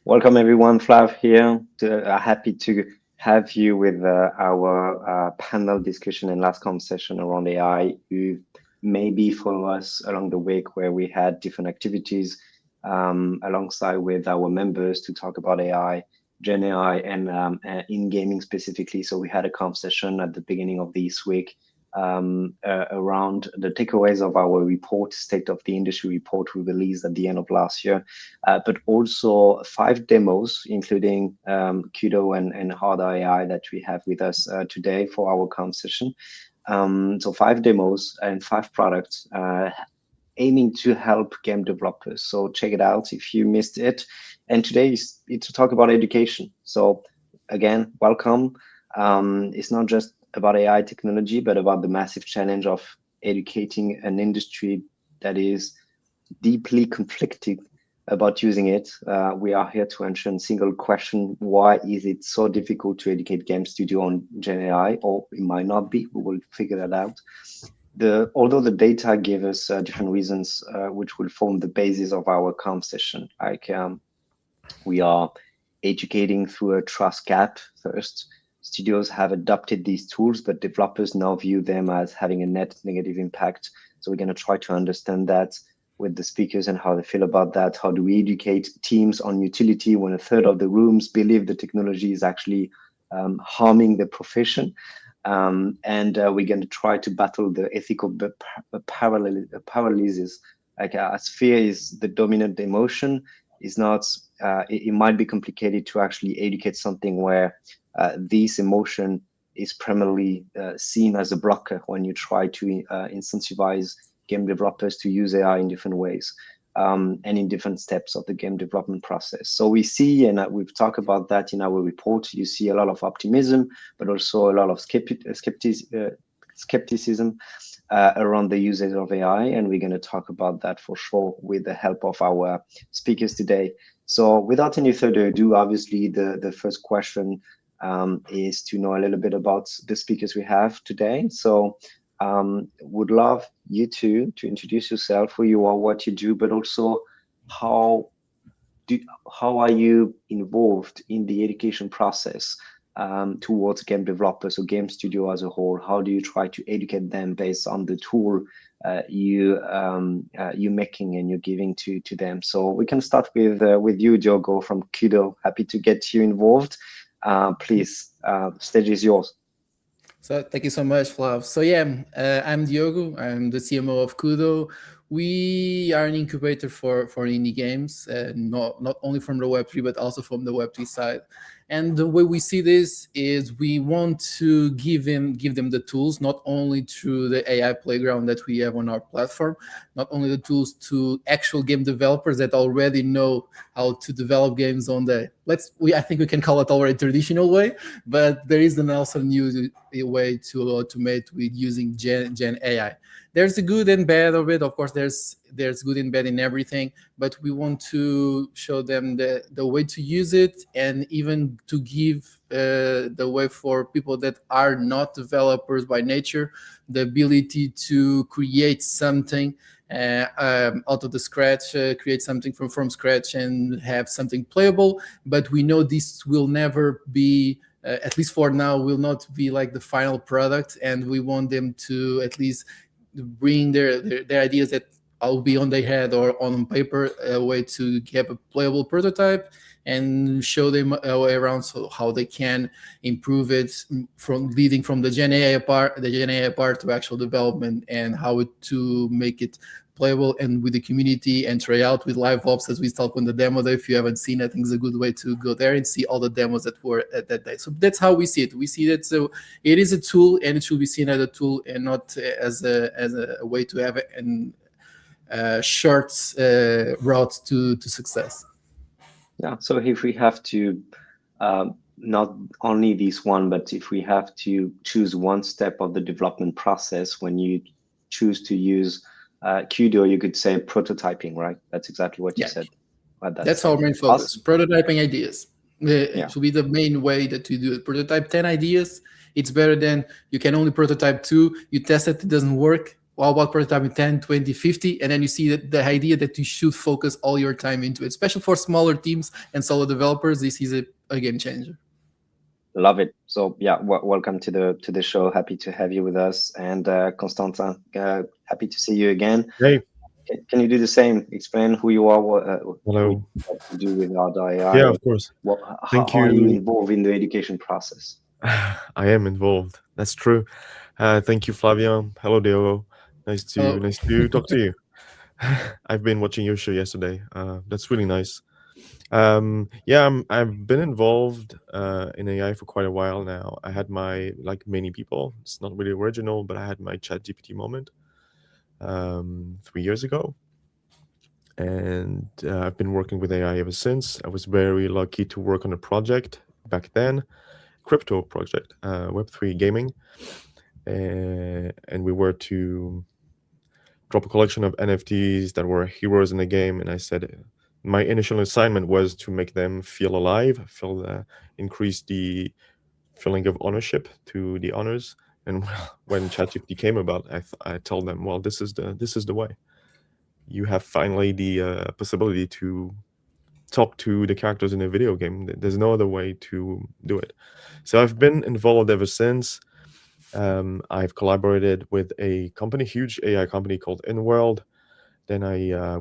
Welcome everyone, Flav here. Happy to have you with our panel discussion and last conversation around AI. You maybe follow us along the week where we had different activities alongside with our members to talk about AI, Gen AI, and in gaming specifically. So we had a conversation at the beginning of this week around the takeaways of our report, State of the Industry report we released at the end of last year, but also 5 demos, including QUDO and Hard AI that we have with us today for our conversation. So 5 demos and 5 products aiming to help game developers. So check it out if you missed it. And today is to talk about education. So again, welcome. It's not just about AI technology, but about the massive challenge of educating an industry that is deeply conflicted about using it. We are here to answer a single question: why is it so difficult to educate game studio on Gen AI? Or it might not be. We will figure that out. Although the data give us different reasons, which will form the basis of our conversation. Like we are educating through a trust gap first. Studios have adopted these tools, but developers now view them as having a net negative impact. So we're going to try to understand that with the speakers and how they feel about that. How do we educate teams on utility when a third of the rooms believe the technology is actually harming the profession? And we're going to try to battle the ethical paralysis. Like as fear is the dominant emotion, is not. It might be complicated to actually educate something where this emotion is primarily seen as a blocker when you try to incentivize game developers to use AI in different ways and in different steps of the game development process. So we see, and we've talked about that in our report, you see a lot of optimism, but also a lot of skepticism around the usage of AI. And we're going to talk about that for sure with the help of our speakers today. So without any further ado, obviously the first question is to know a little bit about the speakers we have today. So would love you two to introduce yourself, who you are, what you do, but also how are you involved in the education process towards game developers or game studio as a whole? How do you try to educate them based on the tool you're making and you're giving to them? So we can start with you, Diogo, from QUDO. Happy to get you involved. Please, stage is yours. So thank you so much, Flav. So yeah, I'm Diogo. I'm the CMO of QUDO. We are an incubator for indie games, not only from the Web3, but also from the Web3 side. And the way we see this is we want to give them the tools, not only through the AI playground that we have on our platform, not only the tools to actual game developers that already know how to develop games on the I think we can call it already traditional way, but there is an also new way to automate with using Gen AI. There's the good and bad of it. Of course, there's good and bad in everything, but we want to show them the way to use it, and even to give the way for people that are not developers by nature, the ability to create something out of the scratch, create something from scratch and have something playable. But we know this will never be, at least for now, will not be like the final product, and we want them to at least bring their ideas that will be on their head or on paper, a way to have a playable prototype and show them a way around, so how they can improve it from leading from the Gen AI part to actual development, and how to make it playable and with the community, and try out with live ops as we talk on the demo day. If you haven't seen, I think it's a good way to go there and see all the demos that were at that day. So that's how we see it. We see that so it is a tool, and it should be seen as a tool and not as a way to have a short route to success. Yeah. So if we have to not only this one, but if we have to choose one step of the development process when you choose to use QUDO, you could say prototyping, right? That's exactly what you said. That's our main focus. Awesome. Prototyping ideas. It should be the main way that you do it. Prototype 10 ideas. It's better than you can only prototype 2, you test it, it doesn't work. Well, about prototyping 10, 20, 50, and then you see that the idea that you should focus all your time into it, especially for smaller teams and solo developers. This is a game changer. Love it. So yeah, welcome to the show. Happy to have you with us. And Constantin, happy to see you again. Hey, Can you do the same? Explain who you are, what hello. you do with AI, Yeah, or of course. how Thank are you you. involved in the education process? I am involved. That's true. Thank you, Flavien. Hello, Diogo. Hello. Nice to talk to you. I've been watching your show yesterday. That's really nice. Yeah, I've been involved in AI for quite a while now. I had my, like many people, it's not really original, but I had my ChatGPT moment 3 years ago. And I've been working with AI ever since. I was very lucky to work on a project back then, crypto project, Web3 gaming. And we were to drop a collection of NFTs that were heroes in the game. And I said, my initial assignment was to make them feel alive, increase the feeling of ownership to the owners. And when ChatGPT came about, I told them, well, this is the way. You have finally the possibility to talk to the characters in a video game. There's no other way to do it. So I've been involved ever since. I've collaborated with a company, huge AI company called InWorld. Then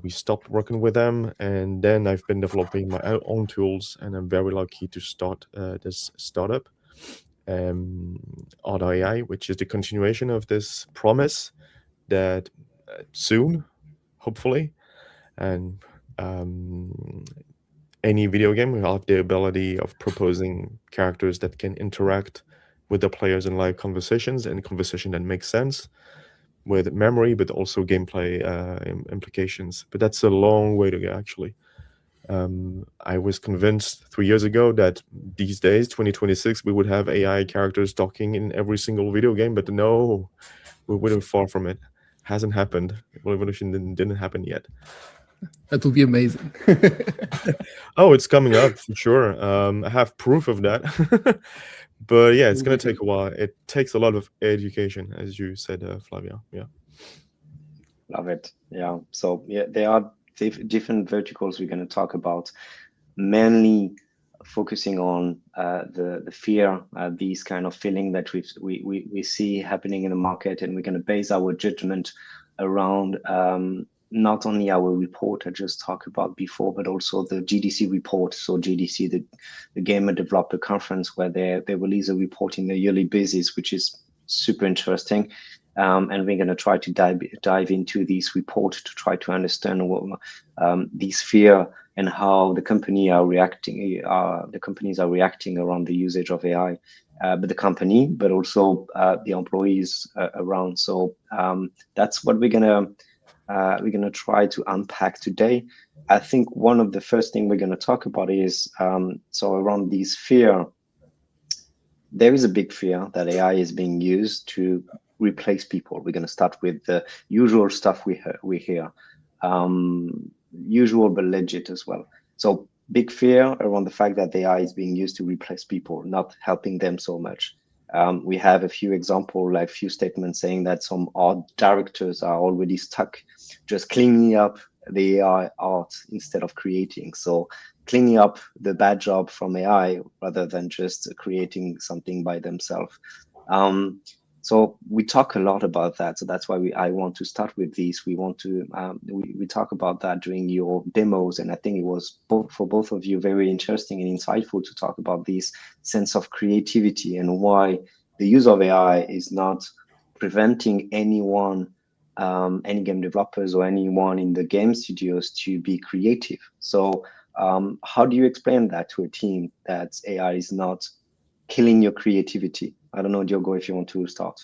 we stopped working with them, and then I've been developing my own tools, and I'm very lucky to start this startup, Auto AI, which is the continuation of this promise that soon, hopefully, and any video game will have the ability of proposing characters that can interact with the players in live conversations, and conversation that makes sense with memory, but also gameplay implications. But that's a long way to go, actually. I was convinced 3 years ago that these days, 2026, we would have AI characters talking in every single video game, but no, we're really far from it. Hasn't happened. Evolution didn't happen yet. That would be amazing. Oh, it's coming up for sure. I have proof of that. But yeah, it's going to take a while. It takes a lot of education, as you said, Flavia. Yeah. Love it. Yeah. So yeah, there are different verticals we're going to talk about, mainly focusing on the fear, these kind of feeling that we see happening in the market, and we're going to base our judgment around not only our report I just talked about before, but also the GDC report. So GDC, the Gamer Developer Conference, where they release a report in a yearly basis, which is super interesting. And we're going to try to dive into this report to try to understand what these fear and how the companies are reacting around the usage of AI, but the company, but also the employees around. So that's what we're gonna try to unpack today. I think one of the first thing we're gonna talk about is so around these fear. There is a big fear that AI is being used to replace people. We're going to start with the usual stuff we hear, usual but legit as well. So big fear around the fact that AI is being used to replace people, not helping them so much. We have a few examples, like few statements saying that some art directors are already stuck just cleaning up the AI art instead of creating. So cleaning up the bad job from AI rather than just creating something by themselves. So we talk a lot about that. So that's why I want to start with this. We want to we talk about that during your demos, and I think it was for both of you very interesting and insightful to talk about this sense of creativity and why the use of AI is not preventing anyone, any game developers or anyone in the game studios to be creative. So how do you explain that to a team that AI is not killing your creativity? I don't know, Diogo, if you want to start.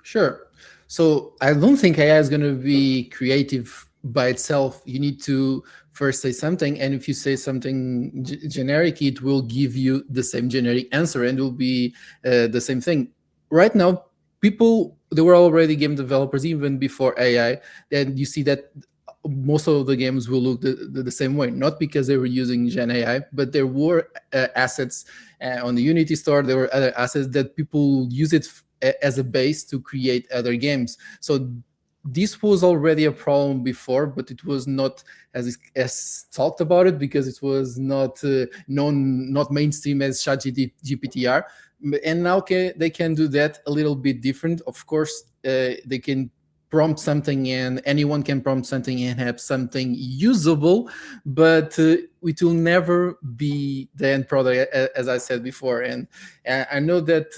Sure. So I don't think AI is going to be creative by itself. You need to first say something, and if you say something generic, it will give you the same generic answer, and it will be the same thing. Right now, people, they were already game developers even before AI, and you see that most of the games will look the same way, not because they were using Gen AI, but there were assets on the Unity store. There were other assets that people use it as a base to create other games. So this was already a problem before, but it was not as talked about it because it was not known, not mainstream as ChatGPT. And now they can do that a little bit different. Of course, they can prompt something and anyone can prompt something and have something usable, but it will never be the end product, as I said before. And I know that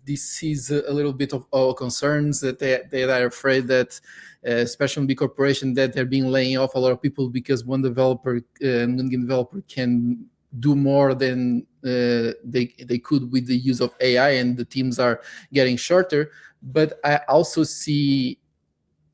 this is a little bit of our concerns, that they are afraid that especially big corporations, that they're being laying off a lot of people because one game developer can do more than they could with the use of AI, and the teams are getting shorter. But I also see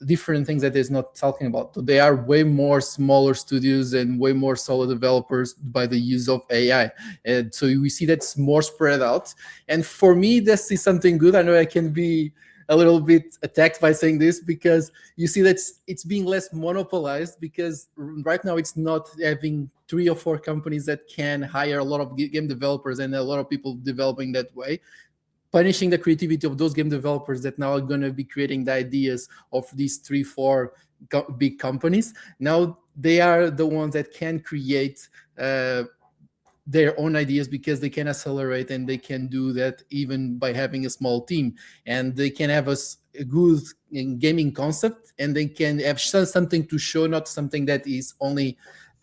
different things that is not talking about. They are way more smaller studios and way more solo developers by the use of AI. And so we see that's more spread out. And for me, this is something good. I know I can be a little bit attacked by saying this, because you see that it's being less monopolized, because right now it's not having 3 or 4 companies that can hire a lot of game developers and a lot of people developing that way, punishing the creativity of those game developers that now are going to be creating the ideas of these 3-4 big companies. Now they are the ones that can create their own ideas, because they can accelerate, and they can do that even by having a small team, and they can have a good gaming concept, and they can have something to show, not something that is only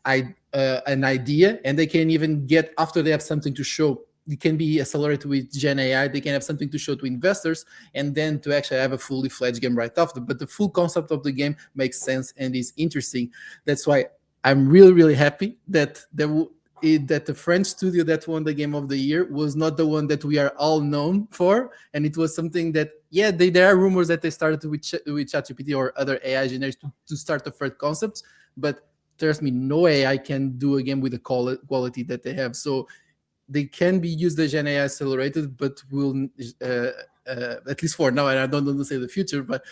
an idea. And they can even get, after they have something to show, it can be accelerated with Gen AI. They can have something to show to investors, and then to actually have a fully fledged game right after. But the full concept of the game makes sense and is interesting. That's why I'm really, really happy that that the French studio that won the Game of the Year was not the one that we are all known for. And it was something that, yeah, there are rumors that they started with ChatGPT or other AI generators to start the first concepts. But trust me, no AI can do a game with the quality that they have. So they can be used as Gen AI accelerated, but will, at least for now, and I don't want to say the future, but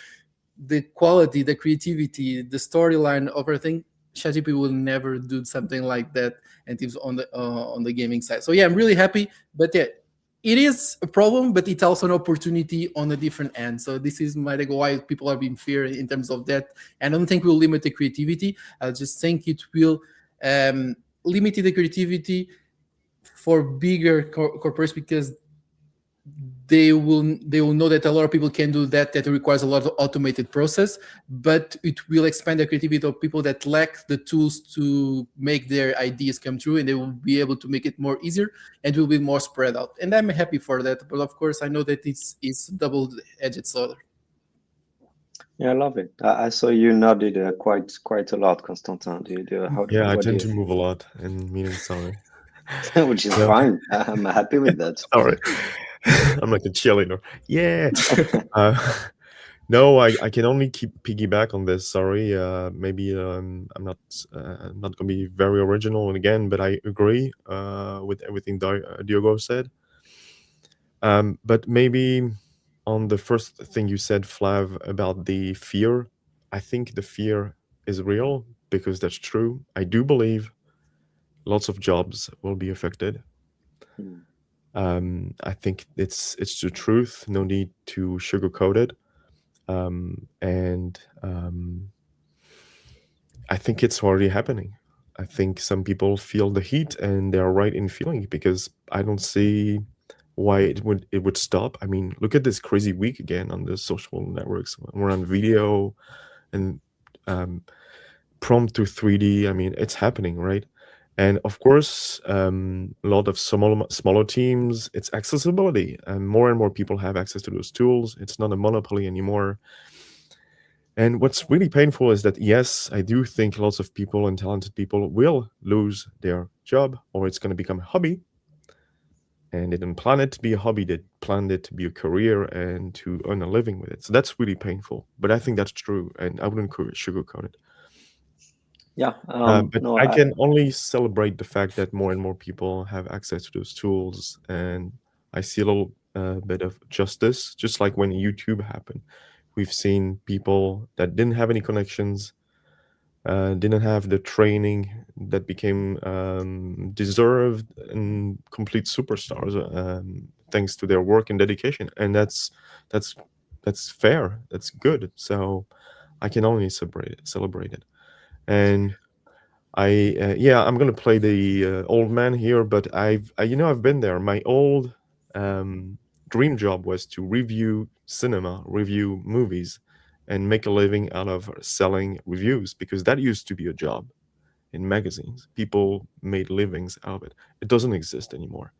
the quality, the creativity, the storyline of everything, ChatGPT will never do something like that, and it's on the gaming side. So yeah, I'm really happy. But yeah, it is a problem, but it's also an opportunity on a different end. So this is why people are being fear in terms of that. And I don't think we'll limit the creativity. I just think it will limit the creativity for bigger corporations, because they will know that a lot of people can do that requires a lot of automated process, but it will expand the creativity of people that lack the tools to make their ideas come true, and they will be able to make it more easier, and will be more spread out. And I'm happy for that. But of course, I know that it's double-edged sword. Yeah, I love it. I saw you nodded quite a lot, Constantin. I tend to move a lot in meetings. Sorry. Which is fine. I'm happy with that. Sorry. I'm like a cheerleader. Yeah. No, I can only piggyback on this. Sorry. Maybe I'm not gonna be very original again, but I agree with everything Diogo said. But maybe on the first thing you said, Flav, about the fear, I think the fear is real, because that's true. I do believe lots of jobs will be affected. I think it's the truth. No need to sugarcoat it. And I think it's already happening. I think some people feel the heat, and they're right in feeling it, because I don't see why it would stop. I mean, look at this crazy week again on the social networks. We're on video and prompt to 3D. I mean, it's happening, right? And of course, a lot of smaller teams, it's accessibility, and more people have access to those tools. It's not a monopoly anymore. And what's really painful is that, yes, I do think lots of people and talented people will lose their job, or it's going to become a hobby. And they didn't plan it to be a hobby, they planned it to be a career and to earn a living with it. So that's really painful. But I think that's true, and I wouldn't sugarcoat it. Yeah. But I can only celebrate the fact that more and more people have access to those tools, and I see a little bit of justice, just like when YouTube happened. We've seen people that didn't have any connections didn't have the training that became deserved and complete superstars, thanks to their work and dedication. And that's fair. That's good. So I can only celebrate it. And I'm gonna play the old man here, but I've been there. My old dream job was to review cinema, review movies, and make a living out of selling reviews, because that used to be a job in magazines. People made livings out of it. It doesn't exist anymore.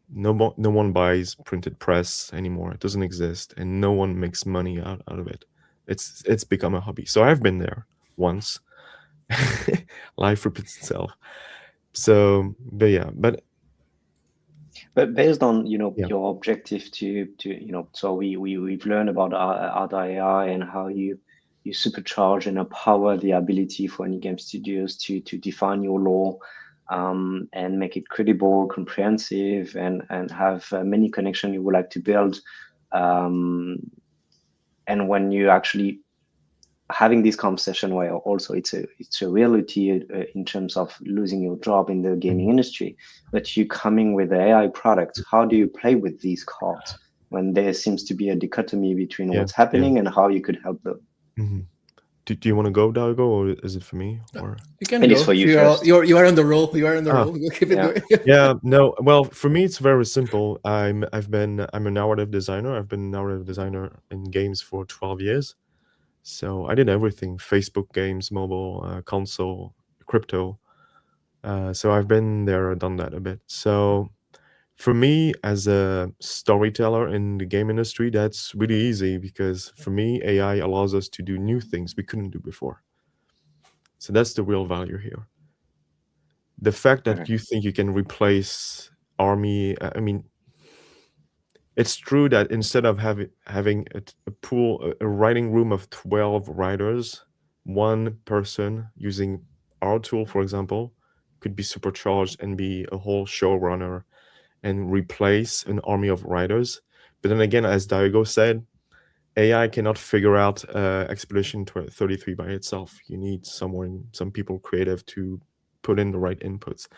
No one buys printed press anymore. It doesn't exist, and no one makes money out of it. It's become a hobby. So I've been there once. Life repeats itself. So, but based on Yeah. your objective to so we've learned about other AI and how you supercharge and empower the ability for any game studios to define your law, and make it credible, comprehensive, and have many connections you would like to build. And when you actually having this conversation where also it's a reality in terms of losing your job in the gaming industry, but you coming with the AI product, how do you play with these cards when there seems to be a dichotomy between what's happening and how you could help them? Mhm. Do you want to go, Diogo, or is it for me? Or You can It go. is for you You are, first. you are on the roll. You are on the Ah. roll. You keep it Yeah. going. No. Well, for me, it's very simple. I'm a narrative designer. I've been a narrative designer in games for 12 years. So I did everything: Facebook games, mobile, console, crypto. So I've been there, done that a bit. So for me, as a storyteller in the game industry, that's really easy, because for me, AI allows us to do new things we couldn't do before. So that's the real value here. The fact that Right. you think you can replace army, I mean, it's true that instead of having a writing room of 12 writers, one person using our tool, for example, could be supercharged and be a whole showrunner and replace an army of writers. But then again, as Diogo said, AI cannot figure out Expedition 33 by itself. You need some people creative to put in the right inputs.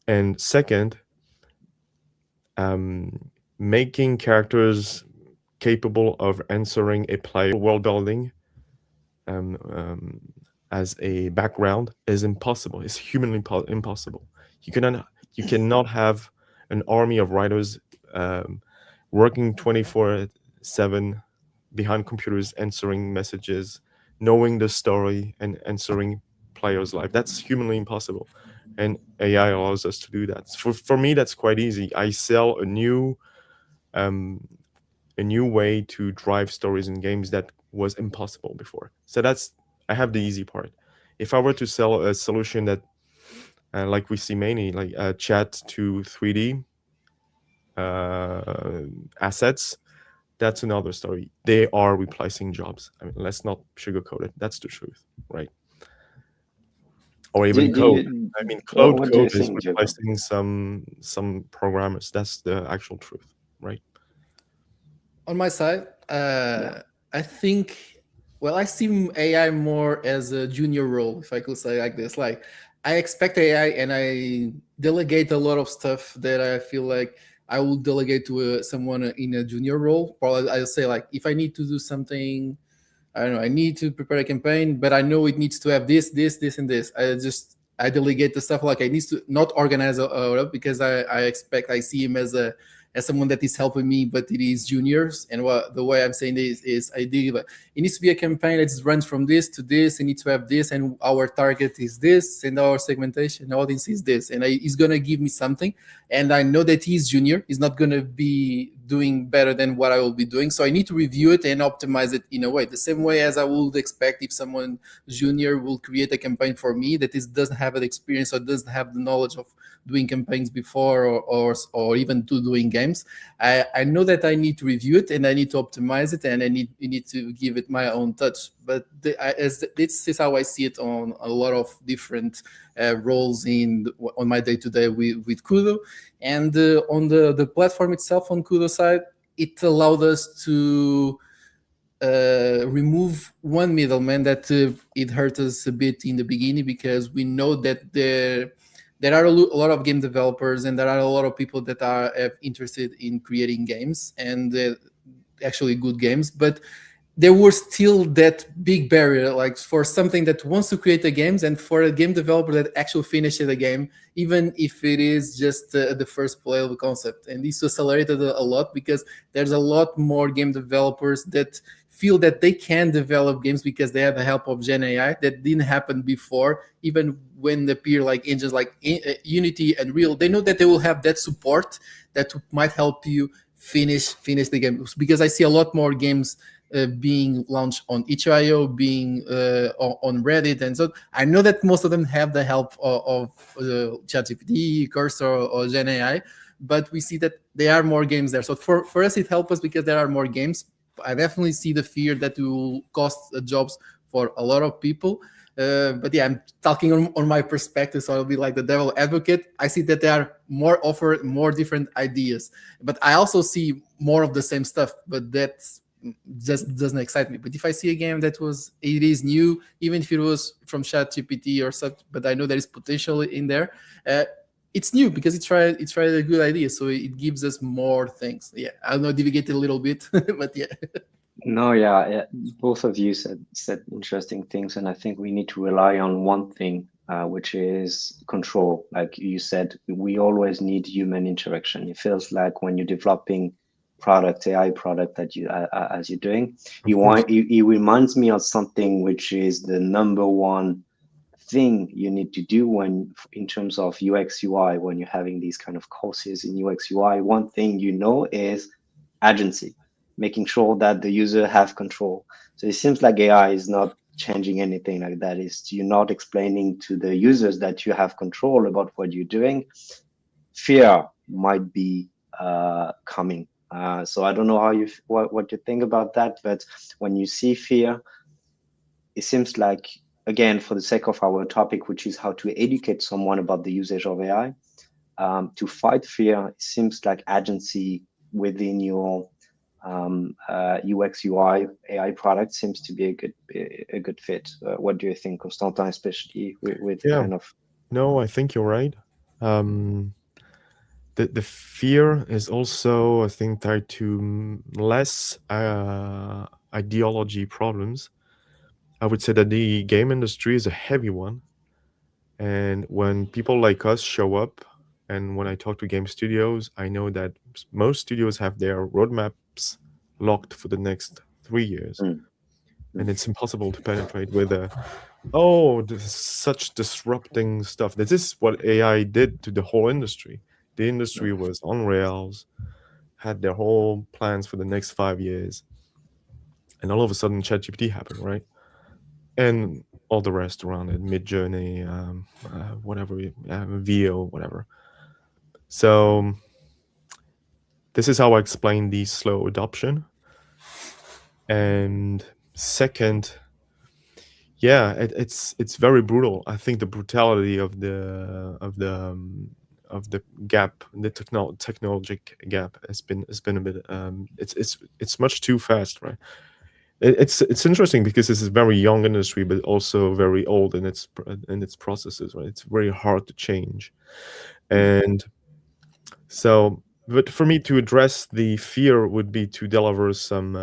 And second, making characters capable of answering a player world building as a background is impossible. It's humanly impossible. You cannot have an army of writers working 24/7 behind computers, answering messages, knowing the story, and answering players' life. That's humanly impossible, and AI allows us to do that. For me, that's quite easy. I sell a new way to drive stories in games that was impossible before. So I have the easy part. If I were to sell a solution that, like we see mainly, like chat to 3D assets, that's another story. They are replacing jobs. I mean, let's not sugarcoat it. That's the truth, right? Or even code. I mean, cloud what do you code is think, Diogo? replacing some programmers. That's the actual truth, right? On my side, I think, well, I see AI more as a junior role, if I could say like this. Like, I expect AI and I delegate a lot of stuff that I feel like I will delegate to someone in a junior role. Or I'll say, like, if I need to do something, I don't know, I need to prepare a campaign, but I know it needs to have this, and this. I delegate the stuff. Like, I need to not organize because I see him as someone that is helping me, but it is juniors. And the way I'm saying this is, ideally, like, it needs to be a campaign that runs from this to this. It needs to have this, and our target is this, and our segmentation audience is this, and he's gonna give me something. And I know that he's junior. He's not gonna be doing better than what I will be doing. So I need to review it and optimize it in a way, the same way as I would expect if someone junior will create a campaign for me that doesn't have an experience or doesn't have the knowledge of doing campaigns before, or even to doing games. I know that I need to review it and I need to optimize it, and I need to give it my own touch. But this is how I see it on a lot of different roles on my day-to-day with QUDO. And on the platform itself, on QUDO side, it allowed us to remove one middleman that it hurt us a bit in the beginning, because we know that there are a lot of game developers, and there are a lot of people that are interested in creating games, and actually good games, but there was still that big barrier, like for something that wants to create a games, and for a game developer that actually finishes a game, even if it is just the first playable concept. And this accelerated a lot, because there's a lot more game developers that feel that they can develop games because they have the help of Gen AI. That didn't happen before. Even when the peer like engines like Unity and Unreal, they know that they will have that support that might help you finish the game. Because I see a lot more games being launched on itch.io, being on Reddit, and so I know that most of them have the help of ChatGPT, Cursor, or Gen AI, but we see that there are more games there. So for us, it helps us because there are more games. I definitely see the fear that it will cost jobs for a lot of people. But yeah, I'm talking on my perspective, so I'll be like the devil advocate. I see that there are more different ideas, but I also see more of the same stuff. But that's just doesn't excite me. But if I see a game that it is new, even if it was from ChatGPT or such, but I know there is potential in there, it's new because it tried a good idea, so it gives us more things. Yeah, I know, deviated a little bit, but yeah. No, yeah, both of you said interesting things, and I think we need to rely on one thing, which is control. Like you said, we always need human interaction. It feels like when you're developing AI product that you as you're doing, it reminds me of something which is the number one thing you need to do when in terms of UX UI, when you're having these kind of courses in UX UI. One thing is agency, making sure that the user have control. So it seems like AI is not changing anything like that. You're not explaining to the users that you have control about what you're doing. Fear might be coming. So I don't know what you think about that, but when you see fear, it seems like, again, for the sake of our topic, which is how to educate someone about the usage of AI, to fight fear, it seems like agency within your UX UI AI product seems to be a good fit. What do you think, Constantin, especially with kind of? No, I think you're right. The fear is also, I think, tied to less ideology problems. I would say that the game industry is a heavy one, and when people like us show up, and when I talk to game studios, I know that most studios have their roadmaps locked for the next 3 years, and it's impossible to penetrate with such disrupting stuff. This is what AI did to the whole industry. The industry was on rails, had their whole plans for the next 5 years, and all of a sudden ChatGPT happened, right? And all the rest around it, Midjourney, whatever, VO, whatever. So this is how I explain the slow adoption. And second, yeah, it's very brutal. I think the brutality of the gap, the technologic gap has been a bit. It's much too fast, right? It's interesting because this is a very young industry, but also very old in its processes, right? It's very hard to change, and so. But for me to address the fear would be to deliver some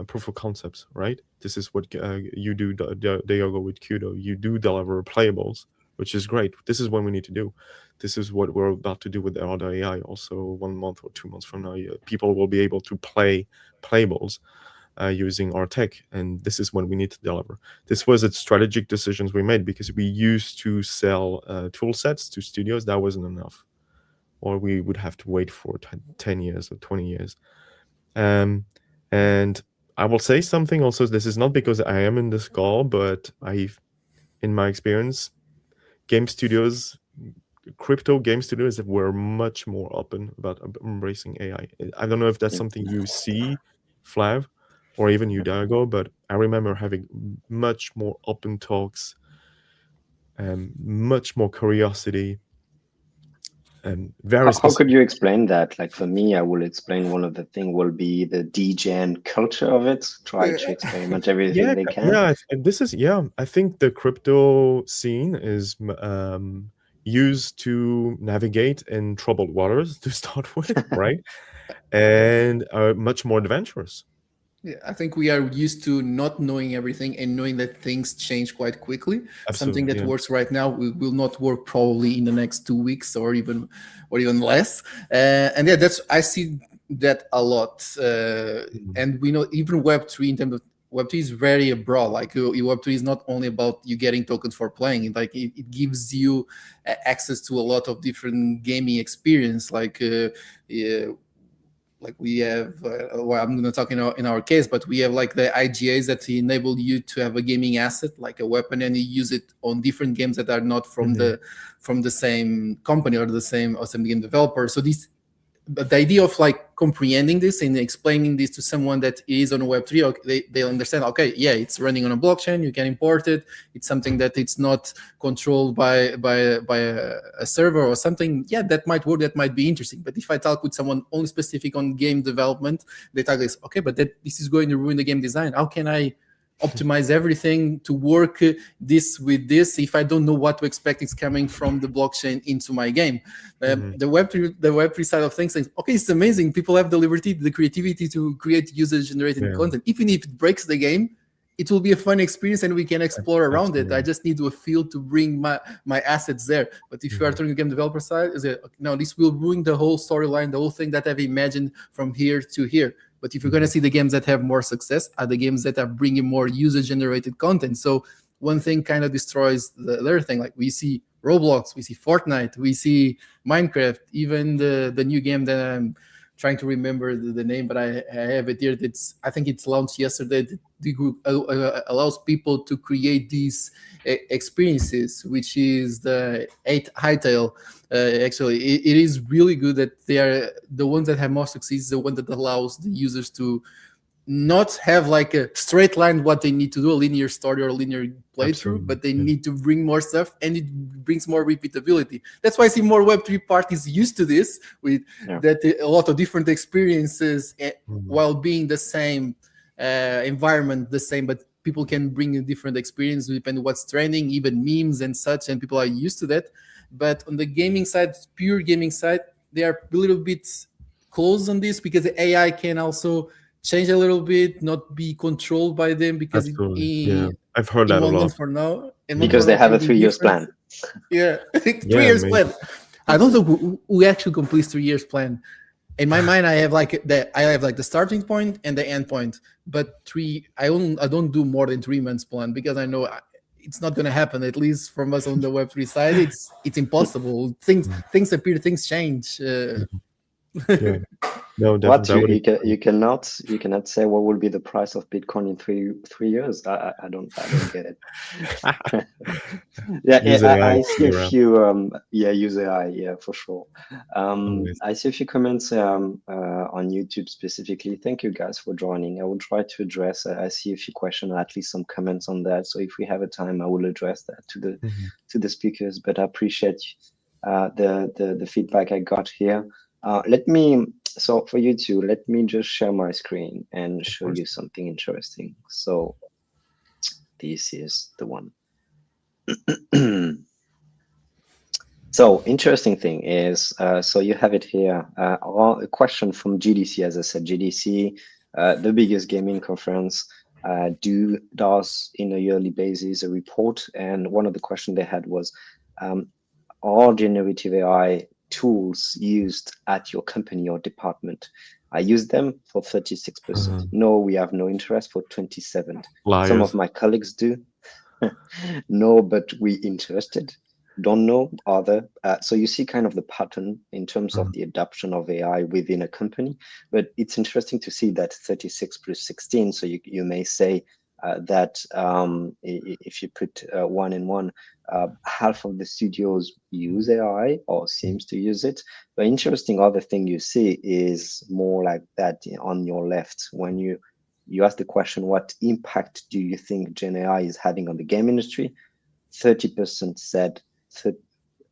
proof of concepts, right? This is what you do, Diogo, with QUDO. You do deliver playables, which is great. This is what we need to do. This is what we're about to do with other AI. Also, 1 month or 2 months from now, people will be able to play playables using our tech, and this is what we need to deliver. This was a strategic decisions we made because we used to sell tool sets to studios. That wasn't enough, or we would have to wait for 10 years or 20 years. And I will say something also. This is not because I am in this call, but in my experience, crypto game studios were much more open about embracing AI. I don't know if that's something you see, Flav, or even you, Diogo, but I remember having much more open talks and much more curiosity. very How could specific. you explain that? Like for me, I will explain one of the thing will be the DGen culture of it. Try to experiment everything they can. And this is I think the crypto scene is used to navigate in troubled waters to start with, right? And are much more adventurous. Yeah, I think we are used to not knowing everything and knowing that things change quite quickly. Something that works right now will not work probably in the next 2 weeks or even less. And yeah, I see that a lot. And we know even Web3 in terms of Web3 is very broad. Like Web3 is not only about you getting tokens for playing. Like it gives you access to a lot of different gaming experience. Like we have, well, I'm going to talk in our case, but we have like the IGAs that enable you to have a gaming asset, like a weapon, and you use it on different games that are not from the same company or same game developer. So but the idea of like comprehending this and explaining this to someone that is on a Web3, they understand, okay, yeah, it's running on a blockchain, you can import it. It's something that it's not controlled by a server or something. Yeah, that might work, that might be interesting. But if I talk with someone only specific on game development, they talk this, okay, but this is going to ruin the game design. How can I optimize everything to work this with this if I don't know what to expect is coming from the blockchain into my game? The Web3 side of things says, okay, it's amazing. People have the liberty, the creativity to create user-generated content. Even if it breaks the game, it will be a fun experience and we can explore around it. I just need a field to bring my assets there. But if you are turning the game developer side, no, this will ruin the whole storyline, the whole thing that I've imagined from here to here. But if you're going to see the games that have more success are the games that are bringing more user-generated content. So one thing kind of destroys the other thing. Like we see Roblox, we see Fortnite, we see Minecraft, even the new game that I'm trying to remember the name, but I have it here. I think it's launched yesterday. The group allows people to create these experiences, which is the Hightail. Actually, it is really good that they are the ones that have more success, the one that allows the users to not have like a straight line what they need to do, a linear story or a linear playthrough, but they need to bring more stuff, and it brings more repeatability. That's why I see more Web3 parties used to this, with that a lot of different experiences while being the same environment, the same, but people can bring a different experience depending on what's trending, even memes and such, and people are used to that. But on the gaming side, pure gaming side, they are a little bit close on this because the AI can also change a little bit, not be controlled by them, because I've heard that a lot. For now, because they have a 3 years plan. Yeah, 3 years plan. I don't know who actually completes 3 years plan. In my mind, I have like the starting point and the end point. But I don't do more than 3 months plan because I know it's not going to happen. At least from us on the Web3 side, it's impossible. Things appear, things change. No, definitely. You cannot say what will be the price of Bitcoin in three years. I don't get it. I see a few use AI, for sure. I see a few comments on YouTube specifically. Thank you guys for joining. I will try to address. I see a few questions, or at least some comments on that. So if we have a time, I will address that to the speakers. But I appreciate the feedback I got here. So for you two, let me just share my screen and show you something interesting. So this is the one. So interesting thing is, so you have it here. A question from GDC, as I said, GDC, the biggest gaming conference, does in a yearly basis a report. And one of the questions they had was, are generative AI tools used at your company or department? I use them for 36%. No, we have no interest for 27%. Some of my colleagues do. No, but we interested. Don't know other. So you see kind of the pattern in terms of the adoption of AI within a company. But it's interesting to see that 36 plus 16. So you may say that if you put 1 and 1, half of the studios use AI or seems to use it. But interesting other thing you see is more like that on your left. When you ask the question, what impact do you think Gen AI is having on the game industry? 30% said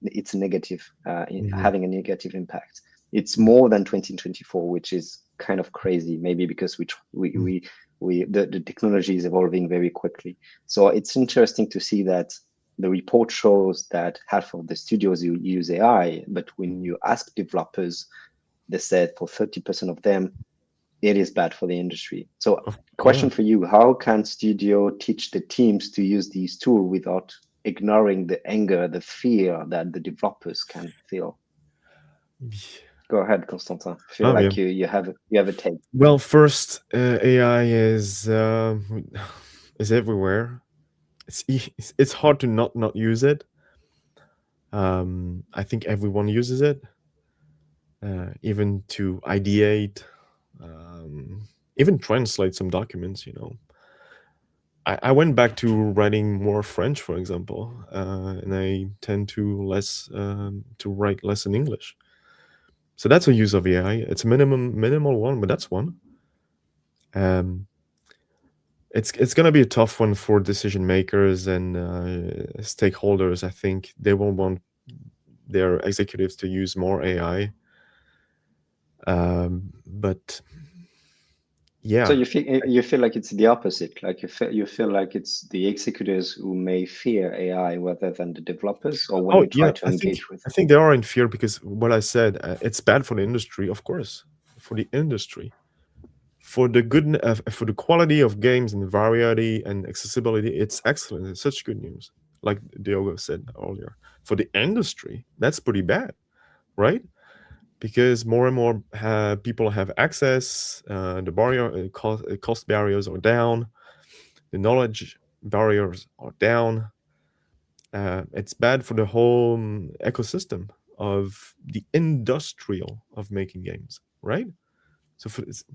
it's negative, having a negative impact. It's more than 2024, which is kind of crazy, maybe because the technology is evolving very quickly. So it's interesting to see that the report shows that half of the studios use AI, but when you ask developers, they said for 30% of them, it is bad for the industry. So question for you, how can studio teach the teams to use these tools without ignoring the anger, the fear that the developers can feel? Go ahead, Constantin. I feel like you have a take. Well, first, AI is everywhere. It's hard to not use it. I think everyone uses it, even to ideate, even translate some documents. I went back to writing more French, for example, and I tend to write less in English. So that's a use of AI. It's a minimal one, but that's one. It's going to be a tough one for decision makers and stakeholders. I think they will want their executives to use more AI. But yeah. So you feel like it's the opposite. Like you feel like it's the executives who may fear AI rather than the developers, or when you try to engage with them? I think they are in fear because what I said, it's bad for the industry, of course, for the industry. For the good, for the quality of games and the variety and accessibility, it's excellent. It's such good news, like Diogo said earlier. For the industry, that's pretty bad, right? Because more and more people have access. The cost barriers are down. The knowledge barriers are down. It's bad for the whole ecosystem of the industrial of making games, right? So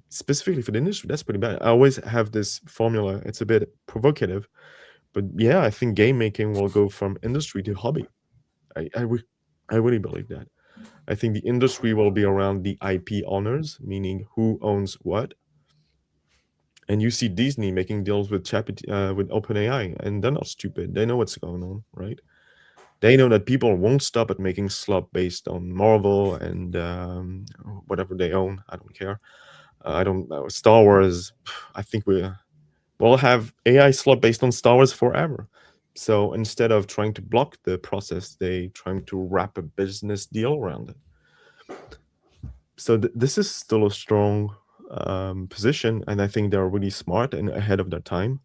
specifically for the industry, that's pretty bad. I always have this formula. It's a bit provocative, but yeah, I think game making will go from industry to hobby. I really believe that. I think the industry will be around the IP owners, meaning who owns what. And you see Disney making deals with OpenAI, and they're not stupid. They know what's going on, right? They know that people won't stop at making slop based on Marvel and whatever they own. I don't care. I don't know. Star Wars, I think we'll have AI slot based on Star Wars forever. So instead of trying to block the process, they trying to wrap a business deal around it. So this is still a strong position, and I think they're really smart and ahead of their time.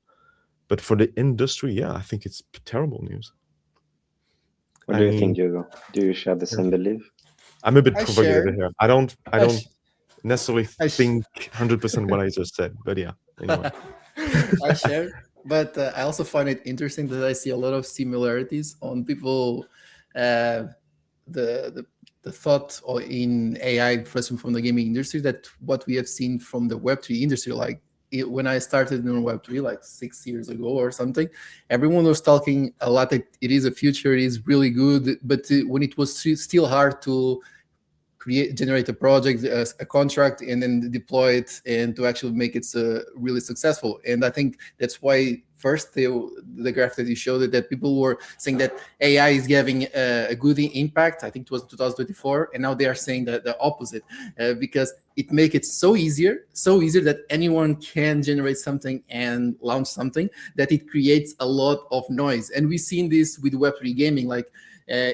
But for the industry, yeah, I think it's terrible news. What do you think, Diogo? Do you share the same belief? I'm a bit provocative here. I don't necessarily think 100% what I just said, but yeah, anyway. I share, but I also find it interesting that I see a lot of similarities on people, the thought in AI first from the gaming industry, that what we have seen from the Web3 industry. Like when I started in Web3 like 6 years ago or something, everyone was talking a lot that it is a future, it is really good, but when it was still hard to generate a project, a contract, and then deploy it, and to actually make it really successful. And I think that's why first the graph that you showed, that people were saying that AI is having a good impact. I think it was 2024, and now they are saying that the opposite, because it makes it so easier that anyone can generate something and launch something, that it creates a lot of noise. And we've seen this with Web3 gaming. Like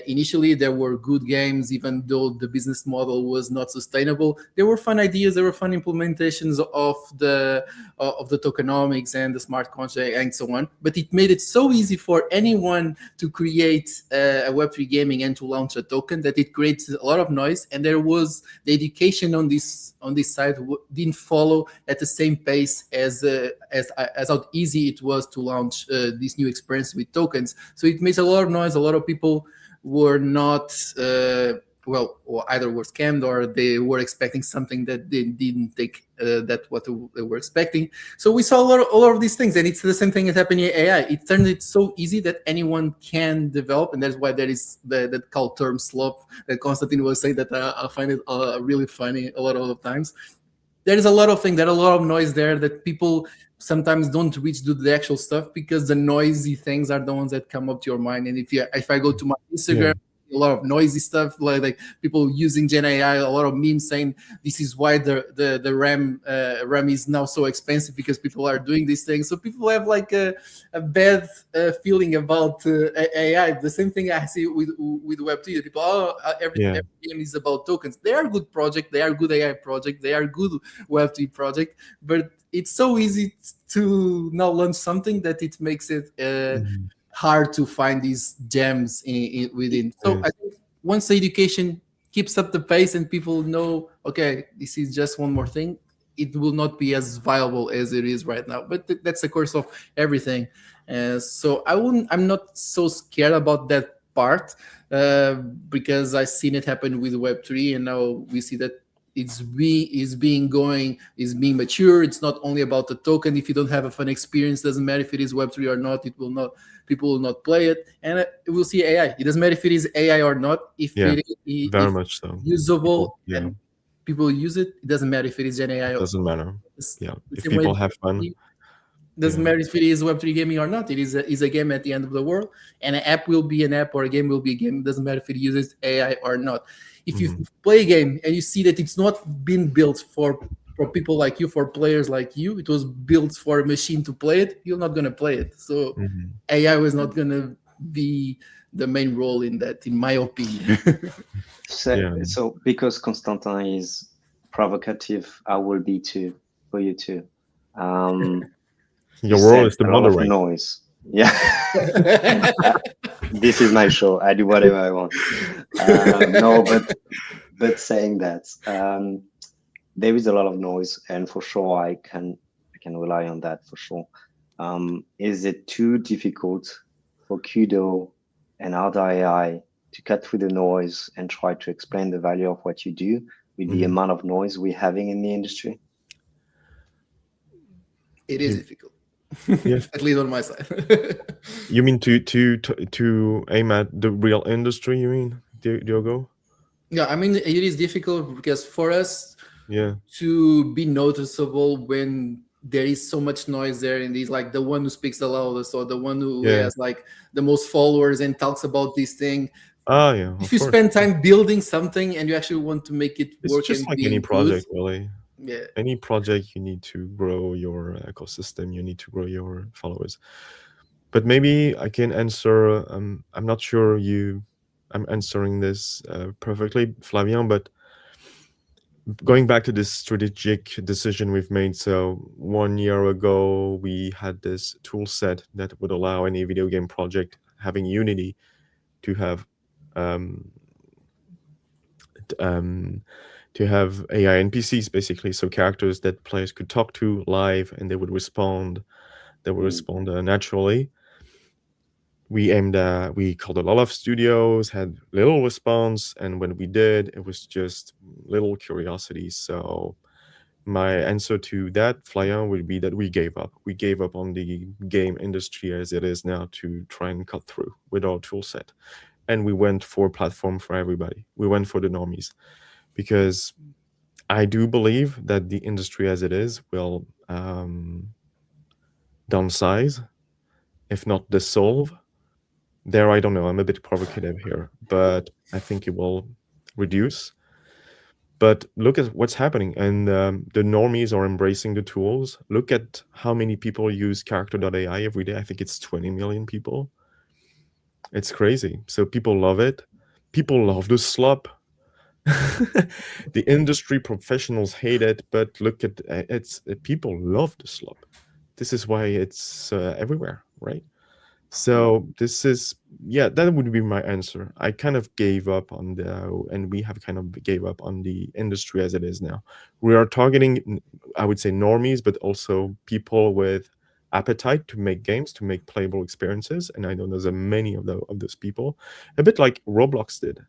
initially there were good games, even though the business model was not sustainable. There were fun ideas, there were fun implementations of the tokenomics and the smart contract and so on, but it made it so easy for anyone to create a Web3 gaming and to launch a token, that it creates a lot of noise. And there was the education on this side didn't follow at the same pace as how easy it was to launch this new experience with tokens. So it makes a lot of noise. A lot of people were not or either were scammed, or they were expecting something that they didn't take that what they were expecting. So we saw a lot of these things, and it's the same thing that happened in AI. It turned it so easy that anyone can develop, and that's why there is that called term slop that Constantin was saying, that I find it really funny a lot of the times. There is a lot of things, there are a lot of noise there that people sometimes don't reach to the actual stuff, because the noisy things are the ones that come up to your mind. And if I go to my Instagram, a lot of noisy stuff, like people using Gen AI, a lot of memes saying this is why the RAM is now so expensive because people are doing these things. So people have like a bad feeling about AI. The same thing I see with Web3. People, every game is about tokens. They are good project. They are good AI project. They are good Web3 project. But it's so easy to now launch something that it makes it hard to find these gems within. So I think once the education keeps up the pace and people know, okay, this is just one more thing, it will not be as viable as it is right now. But that's the course of everything. So I'm not so scared about that part because I've seen it happen with Web3, and now we see that it's being mature. It's not only about the token. If you don't have a fun experience, doesn't matter if it is Web3 or not, people will not play it. And we'll see AI. It doesn't matter if it is AI or not. If it is very much so usable and people use it, it doesn't matter if it is Gen AI. It doesn't matter. If people have fun. Doesn't matter if it is Web3 gaming or not. It is a game at the end of the world, and an app will be an app or a game will be a game. It doesn't matter if it uses AI or not. If you play a game and you see that it's not been built for people like you, for players like you, it was built for a machine to play it, you're not going to play it. So AI was not going to be the main role in that, in my opinion. So because Constantin is provocative, I will be too, for you too. Your role is to moderate. Noise. Yeah. This is my show. I do whatever I want. No, but saying that, there is a lot of noise, and for sure I can rely on that for sure. Is it too difficult for QUDO and other AI to cut through the noise and try to explain the value of what you do with the amount of noise we're having in the industry? It is difficult. At least on my side. You mean to aim at the real industry, you mean, Diogo? Yeah, I mean, it is difficult because for us to be noticeable when there is so much noise there, and he's like the one who speaks the loudest or the one who has like the most followers and talks about this thing. If you spend time building something and you actually want to make it work, it's just and like be any project, good, really. Any project, you need to grow your ecosystem, you need to grow your followers. But maybe I can answer, I'm not sure I'm answering this perfectly, Flavien, but going back to this strategic decision we've made. So 1 year ago, we had this tool set that would allow any video game project having Unity to have AI NPCs, basically, so characters that players could talk to live, and they would respond. Naturally. We called a lot of studios, had little response, and when we did, it was just little curiosity. So my answer to that, Flavien, would be that we gave up. We gave up on the game industry as it is now to try and cut through with our tool set. And we went for a platform for everybody. We went for the normies, because I do believe that the industry as it is will downsize, if not dissolve. There, I don't know, I'm a bit provocative here, but I think it will reduce. But look at what's happening, and the normies are embracing the tools. Look at how many people use character.ai every day. I think it's 20 million people. It's crazy. So people love it. People love the slop. The industry professionals hate it, but look at people love the slop. This is why it's everywhere, right? So this is, that would be my answer. I kind of gave up on and we have kind of gave up on the industry as it is now. We are targeting, I would say, normies, but also people with appetite to make games, to make playable experiences. And I know there's many of those people, a bit like Roblox did,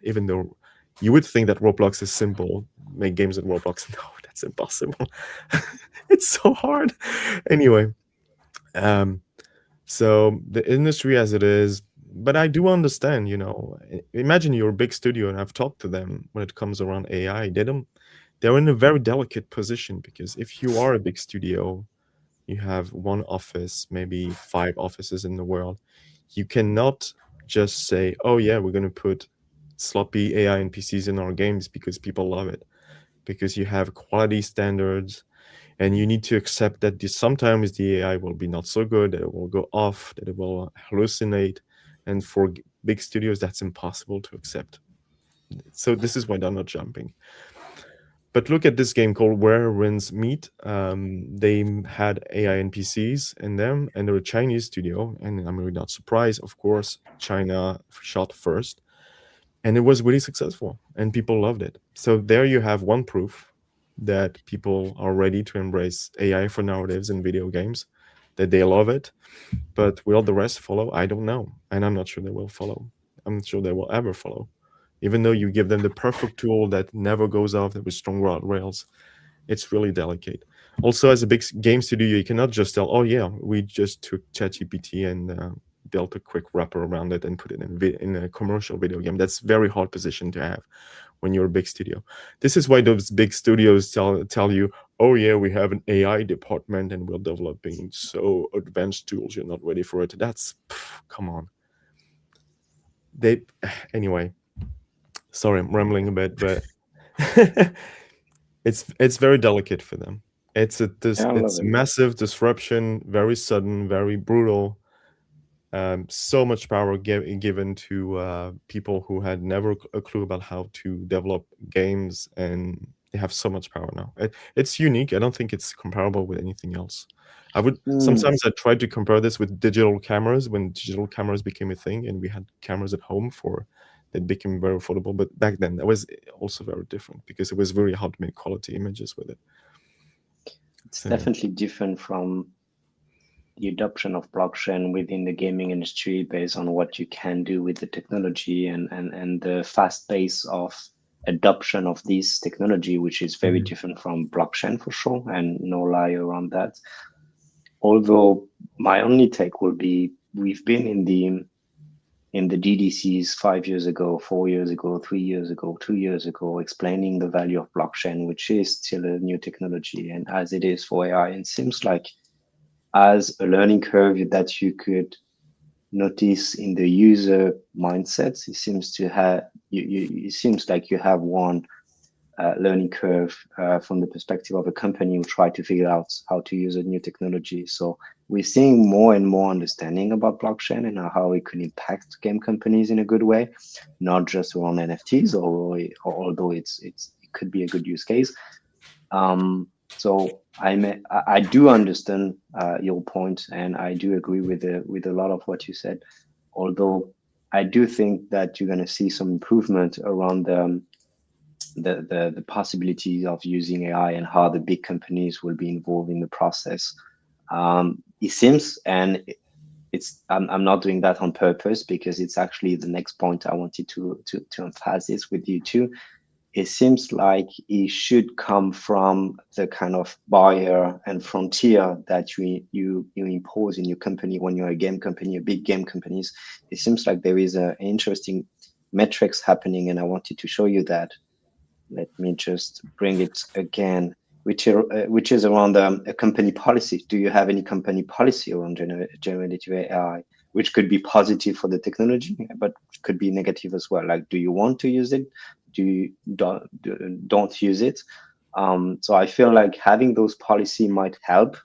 even though you would think that Roblox is simple, make games in Roblox. No, that's impossible. It's so hard. Anyway, so the industry as it is, but I do understand, imagine you're a big studio, and I've talked to them when it comes around AI. They're in a very delicate position, because if you are a big studio, you have one office, maybe 5 offices in the world, you cannot just say, oh yeah, we're going to put sloppy AI NPCs in our games because people love it, because you have quality standards, and you need to accept that sometimes the AI will be not so good, that it will go off, that it will hallucinate, and for big studios that's impossible to accept. So this is why they're not jumping. But look at this game called Where Winds Meet. They had AI NPCs in them, and they're a Chinese studio, and I'm really not surprised. Of course, China shot first, and it was really successful, and people loved it. So there you have one proof that people are ready to embrace AI for narratives in video games, that they love it. But will the rest follow? I don't know, and I'm not sure they will follow. I'm not sure they will ever follow. Even though you give them the perfect tool that never goes off, that was strong rails, it's really delicate. Also, as a big game studio, you cannot just tell, oh yeah, we just took ChatGPT and built a quick wrapper around it and put it in a commercial video game. That's a very hard position to have when you're a big studio. This is why those big studios tell you, oh yeah, we have an AI department and we're developing so advanced tools, you're not ready for it. That's, come on. Anyway. Sorry, I'm rambling a bit, but it's very delicate for them. It's a massive disruption, very sudden, very brutal. So much power given to people who had never a clue about how to develop games, and they have so much power now. It's unique. I don't think it's comparable with anything else. Sometimes I tried to compare this with digital cameras, when digital cameras became a thing, and we had cameras at home that became very affordable. But back then, that was also very different because it was very hard to make quality images with it. It's definitely different from the adoption of blockchain within the gaming industry based on what you can do with the technology and the fast pace of adoption of this technology, which is very different from blockchain for sure, and no lie around that. Although my only take will be, we've been in the DDCs 5 years ago, 4 years ago, 3 years ago, 2 years ago, explaining the value of blockchain, which is still a new technology, and as it is for AI. It seems like as a learning curve that you could notice in the user mindsets, it seems to have it seems like you have one learning curve from the perspective of a company who try to figure out how to use a new technology. So we're seeing more and more understanding about blockchain and how it could impact game companies in a good way, not just around NFTs, although it could be a good use case. So I do understand your point, and I do agree with a lot of what you said. Although I do think that you're going to see some improvement around the possibilities of using AI and how the big companies will be involved in the process. It seems, and I'm not doing that on purpose because it's actually the next point I wanted to emphasize with you too. It seems like it should come from the kind of barrier and frontier that you impose in your company when you're a game company, a big game companies. It seems like there is an interesting metrics happening, and I wanted to show you that. Let me just bring it again, which is around a company policy. Do you have any company policy around generative AI, which could be positive for the technology, but could be negative as well? Like, do you want to use it? Do you don't use it? So I feel like having those policy might help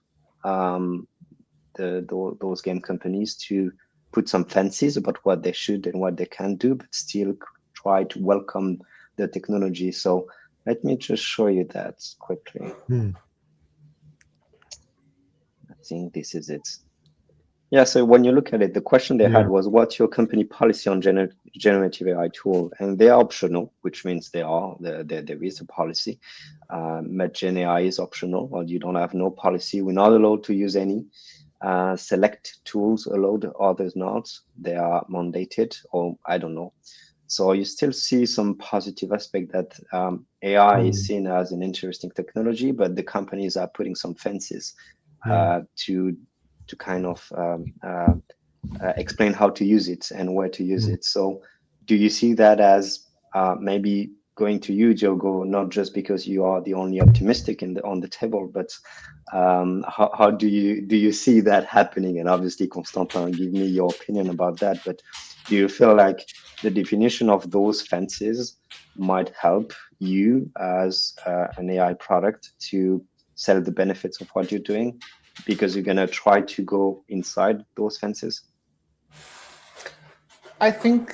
those game companies to put some fences about what they should and what they can do, but still try to welcome the technology. So let me just show you that quickly. I think this is it. Yeah, so when you look at it, the question they had was, what's your company policy on generative AI tool? And they are optional, which means there is a policy. Gen AI is optional, or you don't have no policy. We're not allowed to use any. Select tools allowed, others not. They are mandated, or I don't know. So you still see some positive aspect that AI is seen as an interesting technology, but the companies are putting some fences to kind of explain how to use it and where to use it. So do you see that as maybe going to you, Diogo, not just because you are the only optimistic on the table, but how do you see that happening? And obviously, Constantin, give me your opinion about that. But do you feel like the definition of those fences might help you as an AI product to sell the benefits of what you're doing, because you're going to try to go inside those fences? I think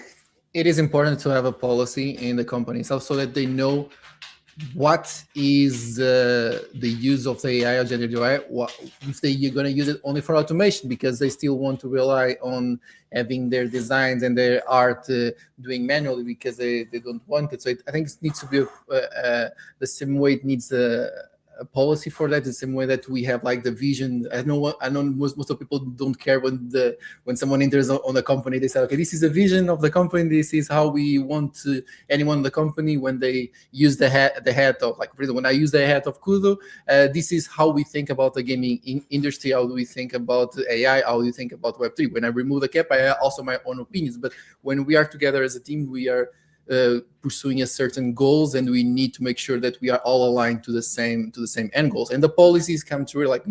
it is important to have a policy in the company so that they know what is the use of the AI or generative AI. If you're going to use it only for automation because they still want to rely on having their designs and their art doing manually because they don't want it. So I think it needs to be the same way it needs a policy for that, the same way that we have like the vision. I know most of people don't care when someone enters on a company, they say, okay, this is the vision of the company, this is how we want anyone in the company, when they use the hat of, like, for example, when I use the hat of QUDO, this is how we think about the gaming industry, how do we think about AI, how do we think about Web3. When I remove the cap, I have also my own opinions, but when we are together as a team, we are pursuing a certain goals, and we need to make sure that we are all aligned to the same end goals. And the policies come through, like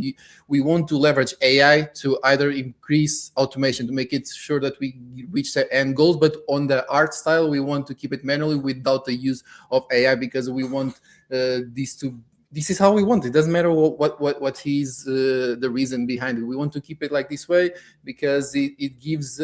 we want to leverage AI to either increase automation to make it sure that we reach the end goals, but on the art style, we want to keep it manually without the use of AI, because we want this is how we want it. Doesn't matter what is the reason behind it. We want to keep it like this way because it gives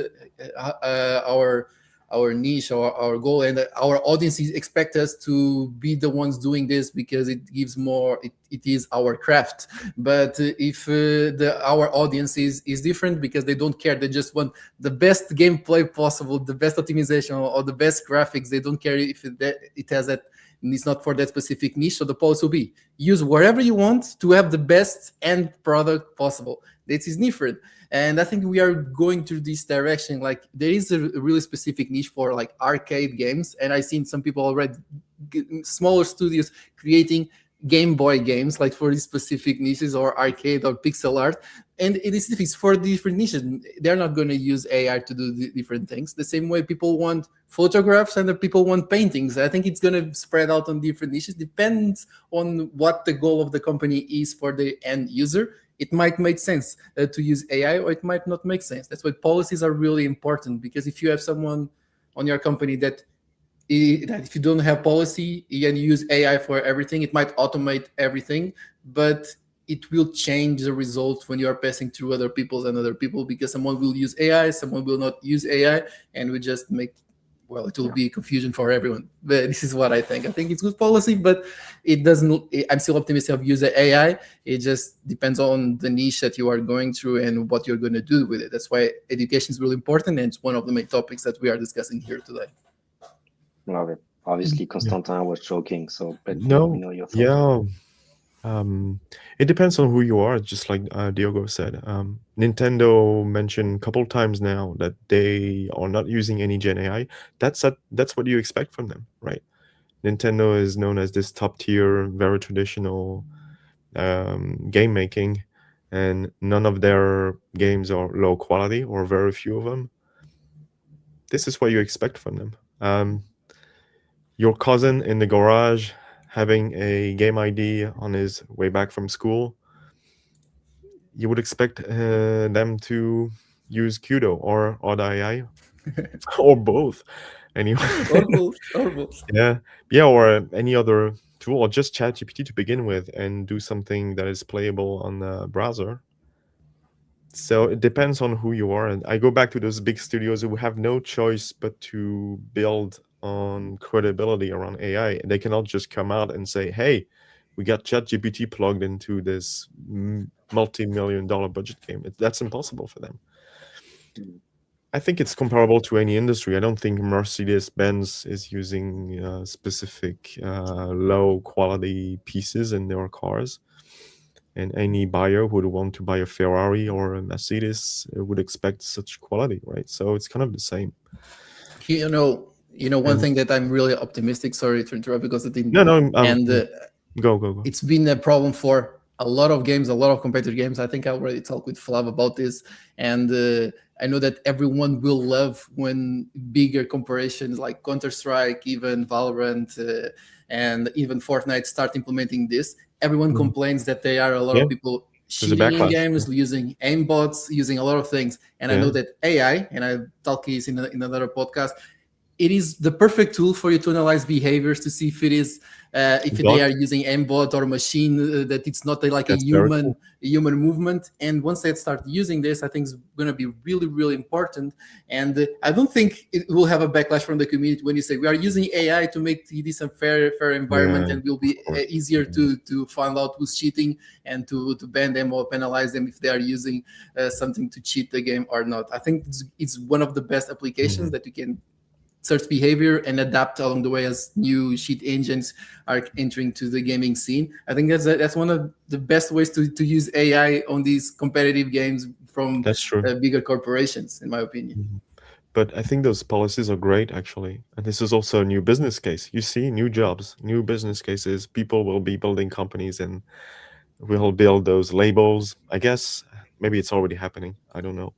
our niche, our goal, and our audiences expect us to be the ones doing this because it gives more, it is our craft. But if our audience is different because they don't care, they just want the best gameplay possible, the best optimization, or the best graphics, they don't care if it has that, and it's not for that specific niche. So the policy will be, use whatever you want to have the best end product possible. This is different. And I think we are going to this direction. Like, there is a really specific niche for like arcade games, and I've seen some people already, smaller studios, creating Game Boy games like for these specific niches, or arcade or pixel art. And it is for different niches. They're not going to use AI to do different things. The same way people want photographs and the people want paintings. I think it's going to spread out on different niches. Depends on what the goal of the company is for the end user. It might make sense to use AI, or it might not make sense. That's why policies are really important, because if you have someone on your company that if you don't have policy and you use AI for everything, it might automate everything, but it will change the results when you are passing through other people, because someone will use AI, someone will not use AI, and we just make, well, it will be confusion for everyone. But this is what I think. I think it's good policy, but it doesn't, I'm still optimistic of using AI. It just depends on the niche that you are going through and what you're going to do with it. That's why education is really important, and it's one of the main topics that we are discussing here today. Love it. Obviously, Constantin was joking, so but No, you know your thoughts. yeah. It depends on who you are, just like Diogo said. Nintendo mentioned a couple times now that they are not using any Gen AI. That's what you expect from them, right? Nintendo is known as this top tier, very traditional game making, and none of their games are low quality, or very few of them. This is what you expect from them. Your cousin in the garage having a game ID on his way back from school, you would expect them to use QUDO or AI, or both. Anyway, or both. Yeah, or any other tool, or just ChatGPT to begin with, and do something that is playable on the browser. So it depends on who you are. And I go back to those big studios who have no choice but to build on credibility around AI. They cannot just come out and say, hey, we got ChatGPT plugged into this multi-million-dollar budget game. That's impossible for them. I think it's comparable to any industry. I don't think Mercedes-Benz is using specific low-quality pieces in their cars. And any buyer who would want to buy a Ferrari or a Mercedes would expect such quality, right? So it's kind of the same. You know, one thing that I'm really optimistic. Sorry to interrupt, because I didn't. No. And go. it's been a problem for a lot of games, a lot of competitive games. I think I already talked with Flav about this, and I know that everyone will love when bigger corporations like Counter-Strike, even Valorant, and even Fortnite start implementing this. Everyone complains that there are a lot of people There's a cheating in backlash. games, using aimbots, using a lot of things. And I know that AI, and I talk this in another podcast, it is the perfect tool for you to analyze behaviors to see if it is if they are using aimbot or machine, that it's not like a human movement. And once they start using this, I think it's going to be really, really important. And I don't think it will have a backlash from the community when you say we are using AI to make this a fair environment, and will be easier to find out who's cheating and to ban them or penalize them if they are using something to cheat the game or not. I think it's one of the best applications that you can search behavior and adapt along the way as new cheat engines are entering to the gaming scene. I think that's one of the best ways to use AI on these competitive games from bigger corporations, in my opinion. But I think those policies are great, actually. And this is also a new business case. You see, new jobs, new business cases. People will be building companies and we'll build those labels. I guess maybe it's already happening. I don't know.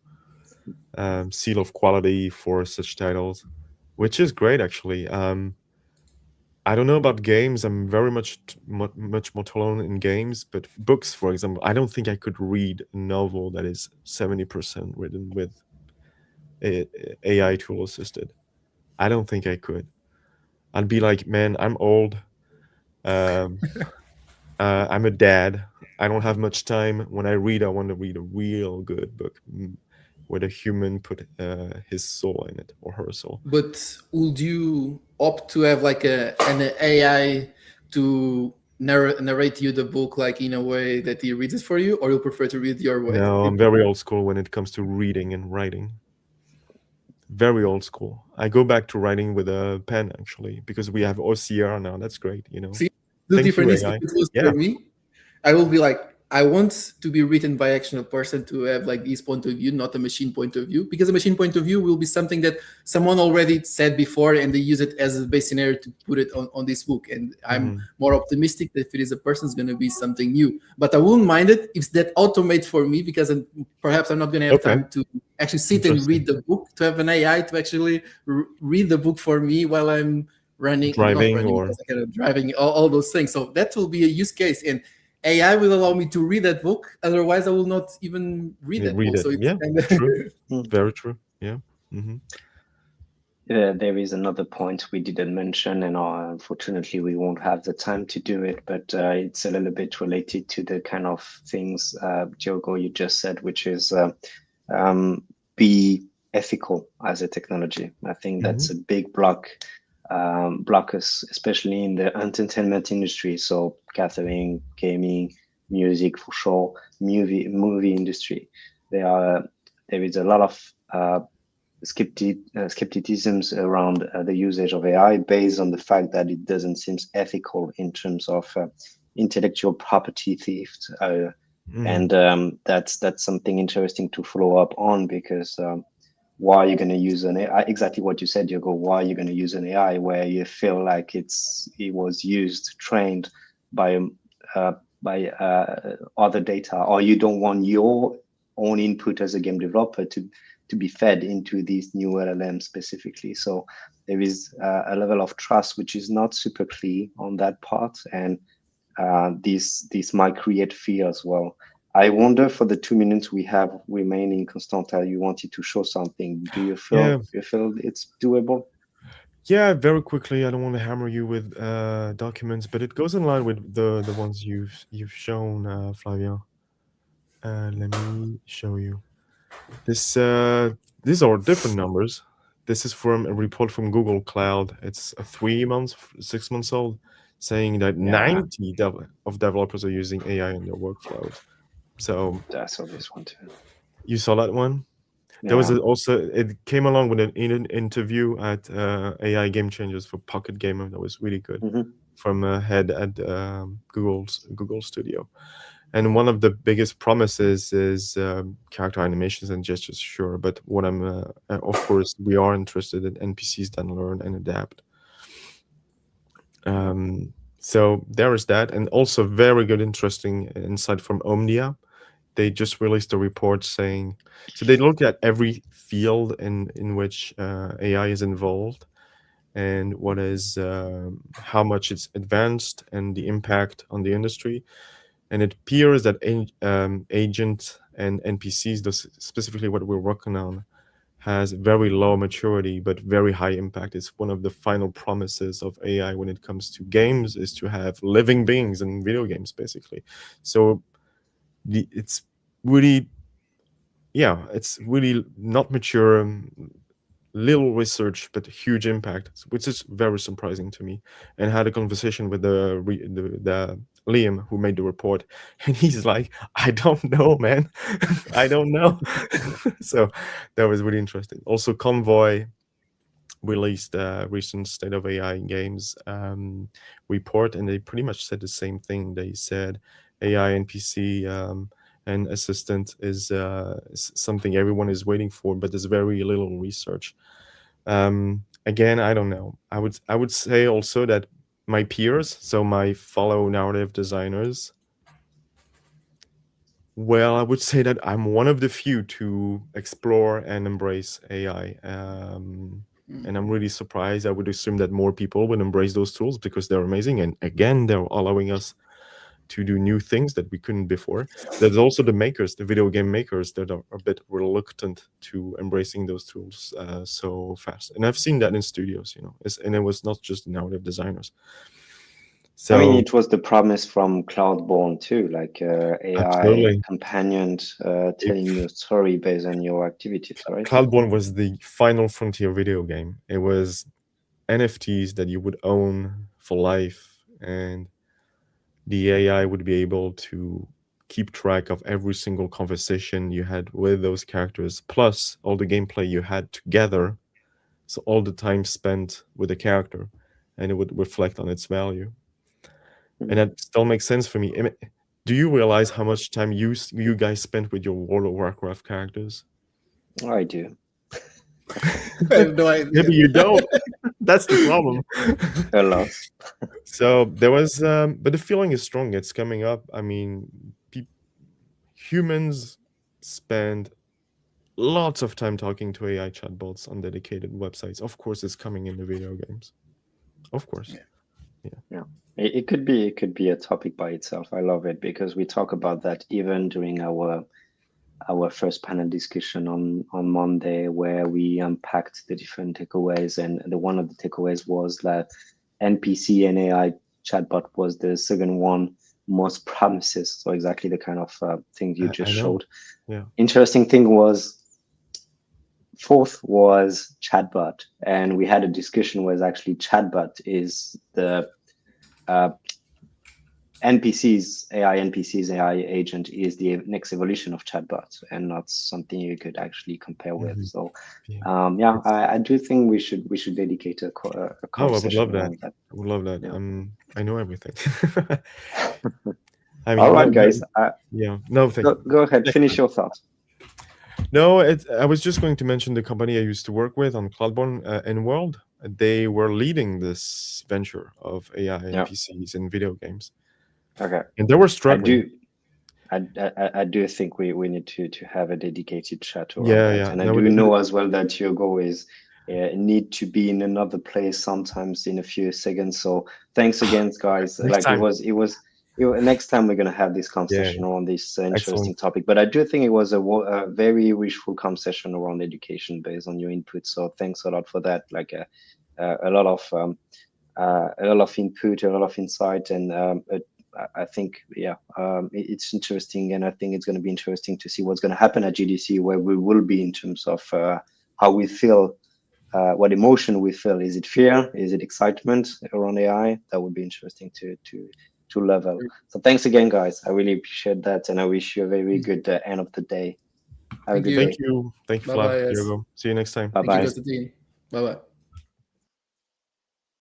Seal of quality for such titles, which is great, actually. I don't know about games. I'm very much more tolerant in games, but books, for example, I don't think I could read a novel that is 70% written with AI tool assisted. I don't think I could. I'd be like, man, I'm old. I'm a dad. I don't have much time. When I read, I want to read a real good book where the human put his soul in it, or her soul. But would you opt to have like an AI to narrate you the book like in a way that he reads it for you, or you prefer to read your way? No, I'm very old school when it comes to reading and writing. Very old school. I go back to writing with a pen, actually, because we have OCR now. That's great, you know. See, the difference is for me, I will be like, I want to be written by actual person to have like this point of view, not a machine point of view, because a machine point of view will be something that someone already said before and they use it as a base scenario to put it on this book. And I'm more optimistic that if it is a person, it's going to be something new. But I wouldn't mind it if that automates for me, because perhaps I'm not going to have time to actually sit and read the book, to have an AI to actually read the book for me while I'm driving, all those things. So that will be a use case. And AI will allow me to read that book. Otherwise, I will not even read that book. So it's true. Very true. Yeah. There is another point we didn't mention, and unfortunately, we won't have the time to do it, but it's a little bit related to the kind of things, Diogo, you just said, which is be ethical as a technology. I think that's a big blockers, especially in the entertainment industry. So catering, gaming, music, for sure, movie industry. There is a lot of skepticisms around the usage of AI based on the fact that it doesn't seem ethical in terms of intellectual property theft. And that's something interesting to follow up on, because why are you going to use an AI? Exactly what you said, Diogo. Why are you going to use an AI where you feel like it was trained by other data, or you don't want your own input as a game developer to be fed into these new LLMs specifically? So there is a level of trust which is not super clear on that part, and this might create fear as well. I wonder, for the 2 minutes we have remaining, Constantin, you wanted to show something. Do you feel it's doable? Yeah, very quickly. I don't want to hammer you with documents, but it goes in line with the ones you've shown, Flavien. Let me show you. These are different numbers. This is from a report from Google Cloud. It's 6 months old, saying that 90 of developers are using AI in their workflows. So I saw this one too. You saw that one? There was also, it came along with an interview at AI Game Changers for Pocket Gamer. That was really good, from a head at Google Studio. And one of the biggest promises is character animations and gestures, sure. But what of course, we are interested in NPCs that learn and adapt. So there is that, and also very good, interesting insight from Omnia. They just released a report saying, so they looked at every field in which AI is involved, and what is how much it's advanced and the impact on the industry. And it appears that agent and NPCs, those specifically what we're working on, has very low maturity but very high impact. It's one of the final promises of AI when it comes to games, is to have living beings in video games, basically. So it's really, yeah, it's really not mature, little research but huge impact, which is very surprising to me. And had a conversation with the Liam who made the report, and he's like, I don't know, man. I don't know. So that was really interesting. Also, Convoy released a recent State of AI in Games report, and they pretty much said the same thing. They said AI NPC and assistant is something everyone is waiting for, but there's very little research. Again, I don't know. I would say also that my peers, so my fellow narrative designers, well, I would say that I'm one of the few to explore and embrace AI. And I'm really surprised. I would assume that more people would embrace those tools because they're amazing. And again, they're allowing us to do new things that we couldn't before. There's also the makers, the video game makers, that are a bit reluctant to embracing those tools so fast. And I've seen that in studios, and it was not just the narrative designers. So, I mean, it was the promise from Cloudborne too, like AI absolutely. companion telling you a story based on your activities, right? Cloudborne was the final frontier video game. It was NFTs that you would own for life, and the AI would be able to keep track of every single conversation you had with those characters, plus all the gameplay you had together. So all the time spent with a character, and it would reflect on its value. And that still makes sense for me. Do you realize how much time you guys spent with your World of Warcraft characters? I do. I have no idea. Maybe you don't. That's the problem. A lot. So there was, but the feeling is strong. It's coming up. I mean, humans spend lots of time talking to AI chatbots on dedicated websites. Of course, it's coming in the video games. Of course. Yeah. It could be a topic by itself. I love it because we talk about that even during our first panel discussion on Monday, where we unpacked the different takeaways, and one of the takeaways was that NPC and AI chatbot was the second one most promises. So exactly the kind of thing you just showed. Yeah. Interesting thing was fourth was chatbot, and we had a discussion where actually chatbot is the NPCs, AI agent is the next evolution of chatbot, and not something you could actually compare with. So, I do think we should dedicate a conversation around that. I would love that. Yeah. I know everything. I mean, all right, guys. No, thank you. Go ahead. Finish your thoughts. No, I was just going to mention the company I used to work with on Cloudborne and World. They were leading this venture of AI NPCs in video games. Okay. And they were struggling. I do think we need to have a dedicated chat around that. Yeah. And I do know as well that Diogo is need to be in another place sometimes in a few seconds. So thanks again, guys. It was next time we're going to have this conversation on this interesting topic. But I do think it was a very wishful conversation around education based on your input. So thanks a lot for that. Like a lot of input, a lot of insight, and I think it's interesting, and I think it's going to be interesting to see what's going to happen at GDC, where we will be in terms of how we feel, what emotion we feel. Is it fear? Is it excitement around AI? That would be interesting to level. So thanks again, guys. I really appreciate that, and I wish you a very good end of the day. Have a good day. Thank you, Flav, Diogo. See you next time. Bye bye. Bye bye.